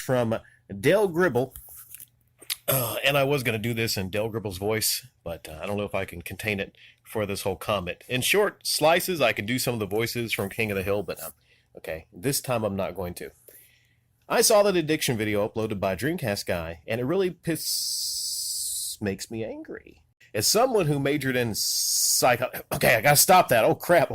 from Dale Gribble. And I was going to do this in Dale Gribble's voice, but I don't know if I can contain it for this whole comment. In short slices, I can do some of the voices from King of the Hill, but okay, this time I'm not going to. I saw that addiction video uploaded by Dreamcastguy, and it really makes me angry. As someone who majored in okay, I gotta stop that. Oh crap.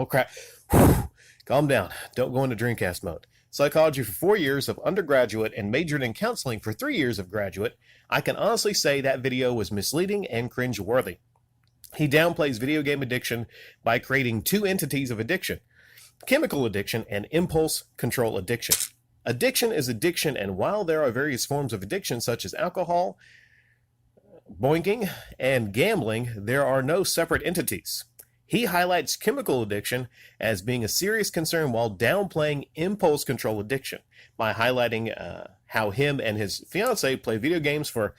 Whew. Calm down. Don't go into Dreamcast mode. Psychology for 4 years of undergraduate and majored in counseling for 3 years of graduate, I can honestly say that video was misleading and cringe-worthy. He downplays video game addiction by creating two entities of addiction: chemical addiction and impulse control addiction. Addiction is addiction, and while there are various forms of addiction such as alcohol, boinking, and gambling, there are no separate entities. He highlights chemical addiction as being a serious concern while downplaying impulse control addiction by highlighting how him and his fiancée play video games for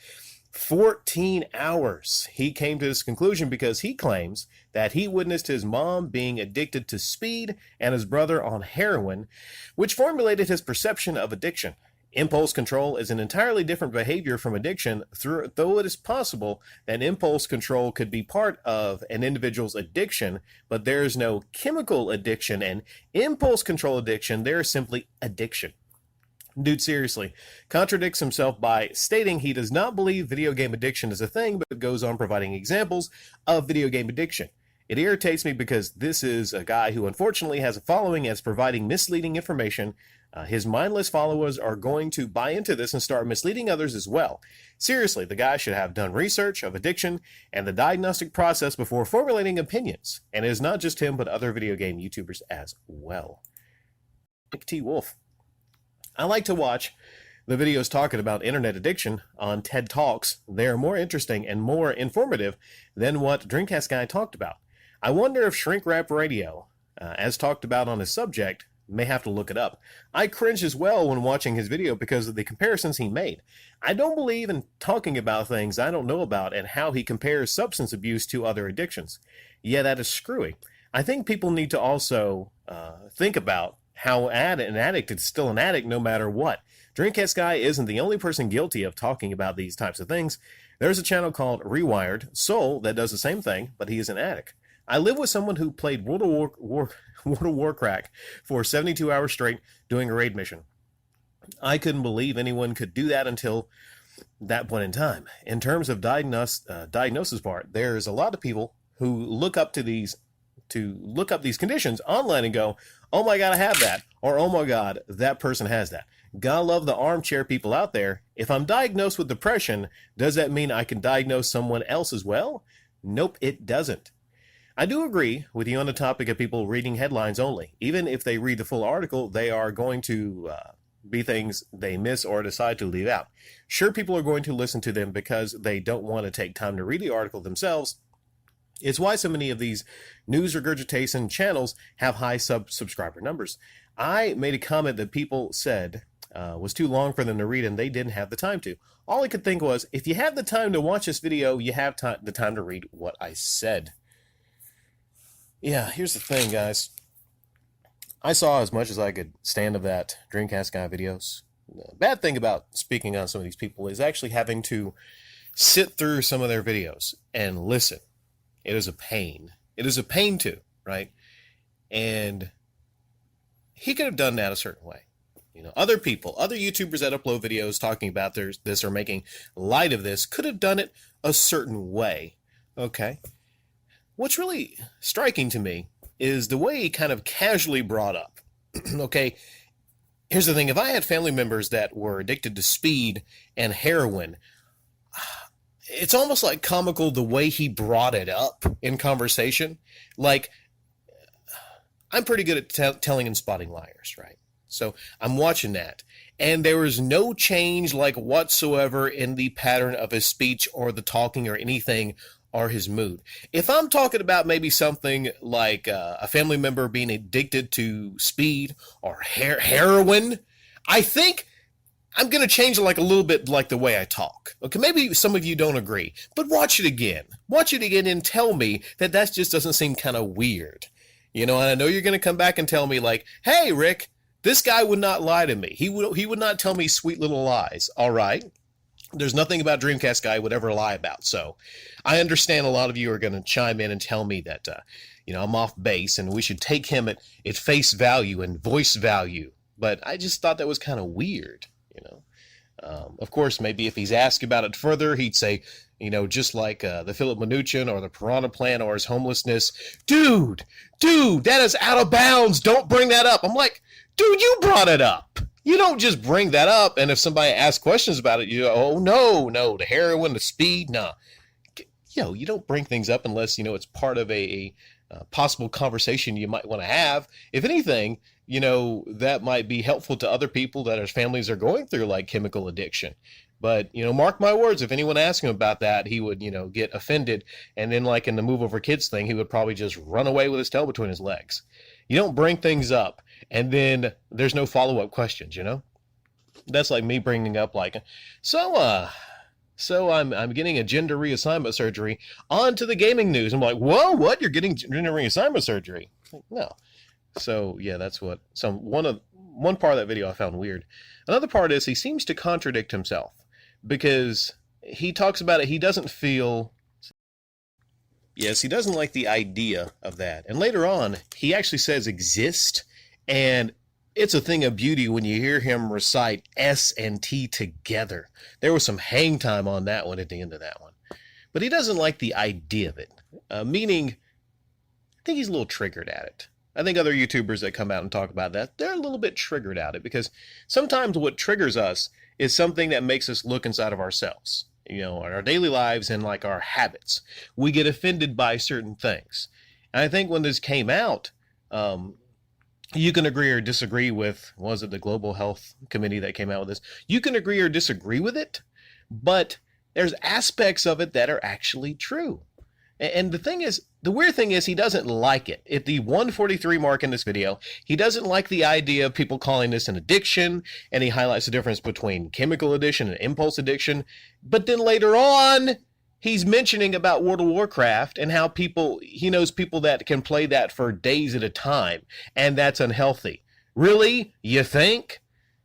14 hours. He came to this conclusion because he claims that he witnessed his mom being addicted to speed and his brother on heroin, which formulated his perception of addiction. Impulse control is an entirely different behavior from addiction, though it is possible that impulse control could be part of an individual's addiction, but there is no chemical addiction and impulse control addiction. There is simply addiction. Dude seriously contradicts himself by stating he does not believe video game addiction is a thing, but goes on providing examples of video game addiction. It irritates me because this is a guy who unfortunately has a following as providing misleading information. His mindless followers are going to buy into this and start misleading others as well. Seriously, the guy should have done research of addiction and the diagnostic process before formulating opinions. And it is not just him, but other video game YouTubers as well. NickTWolf. I like to watch the videos talking about internet addiction on TED Talks. They are more interesting and more informative than what Dreamcastguy talked about. I wonder if Shrink Rap Radio, as talked about on his subject, may have to look it up. I cringed as well when watching his video because of the comparisons he made. I don't believe in talking about things I don't know about and how he compares substance abuse to other addictions. Yeah, that is screwy. I think people need to also think about how an addict is still an addict no matter what. Dreamcastguy isn't the only person guilty of talking about these types of things. There's a channel called Rewired Soul that does the same thing, but he is an addict. I live with someone who played World of Warcraft for 72 hours straight doing a raid mission. I couldn't believe anyone could do that until that point in time. In terms of diagnosis part, there's a lot of people who look up these conditions online and go, "Oh my God, I have that," or "Oh my God, that person has that." Gotta love the armchair people out there. If I'm diagnosed with depression, does that mean I can diagnose someone else as well? Nope, it doesn't. I do agree with you on the topic of people reading headlines only. Even if they read the full article, they are going to be things they miss or decide to leave out. Sure, people are going to listen to them because they don't want to take time to read the article themselves. It's why so many of these news regurgitation channels have high subscriber numbers. I made a comment that people said was too long for them to read and they didn't have the time to. All I could think was, if you have the time to watch this video, you have the time to read what I said. Yeah, here's the thing, guys. I saw as much as I could stand of that Dreamcastguy videos. The bad thing about speaking on some of these people is actually having to sit through some of their videos and listen. It is a pain. It is a pain too, right? And he could have done that a certain way. You know, other people, other YouTubers that upload videos talking about this or making light of this could have done it a certain way. Okay. What's really striking to me is the way he kind of casually brought up. Okay, here's the thing. If I had family members that were addicted to speed and heroin, it's almost like comical the way he brought it up in conversation. Like, I'm pretty good at telling and spotting liars, right? So I'm watching that. And there was no change like whatsoever in the pattern of his speech or the talking or anything or his mood. If I'm talking about maybe something like a family member being addicted to speed or heroin, I think I'm going to change it like a little bit like the way I talk. Okay, maybe some of you don't agree, but watch it again. Watch it again and tell me that just doesn't seem kind of weird. You know, and I know you're going to come back and tell me like, "Hey, Rick, This guy would not lie to me. He would not tell me sweet little lies. All right. There's nothing about Dreamcastguy would ever lie about. So I understand a lot of you are going to chime in and tell me that, I'm off base and we should take him at face value and voice value. But I just thought that was kind of weird, Of course, maybe if he's asked about it further, he'd say, just like the Philip Mnuchin or the Piranha Plant or his homelessness, dude, that is out of bounds. Don't bring that up. I'm like, dude, you brought it up. You don't just bring that up. And if somebody asks questions about it, you go, oh, no, the heroin, the speed, nah. You don't bring things up unless, it's part of a possible conversation you might want to have. If anything, that might be helpful to other people that their families are going through, like chemical addiction. But, mark my words, if anyone asked him about that, he would, get offended. And then like in the Move Over Kids thing, he would probably just run away with his tail between his legs. You don't bring things up and then there's no follow-up questions, That's like me bringing up like, so I'm getting a gender reassignment surgery onto the gaming news. I'm like, whoa, what? You're getting gender reassignment surgery? No. So yeah, that's what one part of that video I found weird. Another part is he seems to contradict himself because he talks about it. He doesn't like the idea of that. And later on, he actually says exist. And it's a thing of beauty when you hear him recite S and T together. There was some hang time on that one at the end of that one. But he doesn't like the idea of it. Meaning, I think he's a little triggered at it. I think other YouTubers that come out and talk about that, they're a little bit triggered at it because sometimes what triggers us is something that makes us look inside of ourselves, our daily lives and like our habits. We get offended by certain things. And I think when this came out, you can agree or disagree with, was it the Global Health Committee that came out with this? You can agree or disagree with it, but there's aspects of it that are actually true. And the weird thing is he doesn't like it. At the 143 mark in this video, he doesn't like the idea of people calling this an addiction, and he highlights the difference between chemical addiction and impulse addiction. But then later on, he's mentioning about World of Warcraft and how he knows people that can play that for days at a time, and that's unhealthy. Really? You think?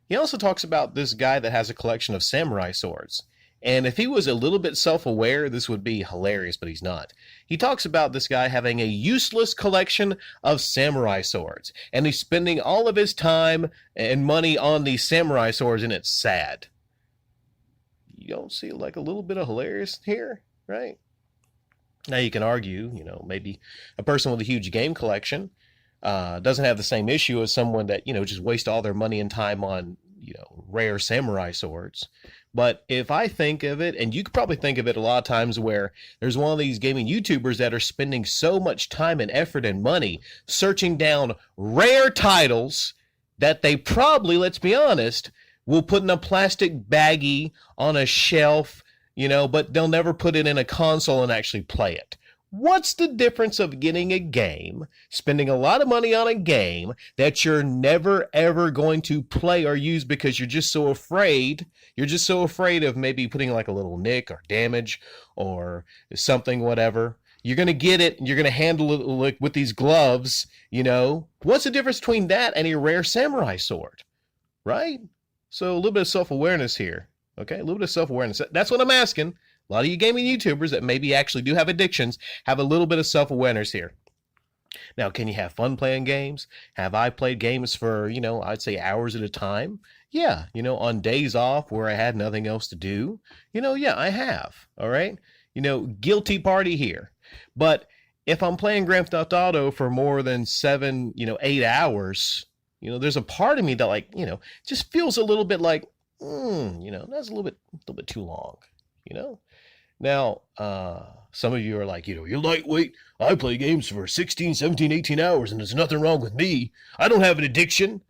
He also talks about this guy that has a collection of samurai swords. And if he was a little bit self-aware, this would be hilarious, but he's not. He talks about this guy having a useless collection of samurai swords, and he's spending all of his time and money on these samurai swords, and it's sad. You don't see like a little bit of hilarious here, right? Now you can argue, maybe a person with a huge game collection doesn't have the same issue as someone that, just waste all their money and time on, rare samurai swords. But if I think of it, and you could probably think of it a lot of times where there's one of these gaming YouTubers that are spending so much time and effort and money searching down rare titles that they probably, let's be honest, will put in a plastic baggie on a shelf, but they'll never put it in a console and actually play it. What's the difference of getting a game, spending a lot of money on a game that you're never, ever going to play or use because you're just so afraid? You're just so afraid of maybe putting like a little nick or damage or something, whatever. You're going to get it and you're going to handle it like with these gloves, What's the difference between that and a rare samurai sword, right? So a little bit of self-awareness here, okay? A little bit of self-awareness. That's what I'm asking. A lot of you gaming YouTubers that maybe actually do have addictions have a little bit of self-awareness here. Now, can you have fun playing games? Have I played games for, I'd say hours at a time? Yeah, on days off where I had nothing else to do. Yeah, I have, all right? Guilty party here. But if I'm playing Grand Theft Auto for more than 7, 8 hours, there's a part of me that like, just feels a little bit like, that's a little bit too long, Now, some of you are like, you're lightweight. I play games for 16, 17, 18 hours, and there's nothing wrong with me. I don't have an addiction.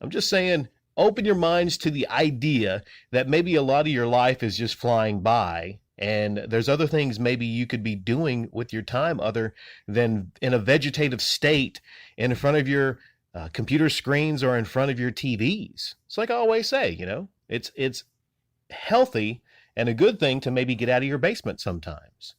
I'm just saying, open your minds to the idea that maybe a lot of your life is just flying by, and there's other things maybe you could be doing with your time other than in a vegetative state in front of your computer screens or in front of your TVs. It's like I always say, it's healthy and a good thing to maybe get out of your basement sometimes.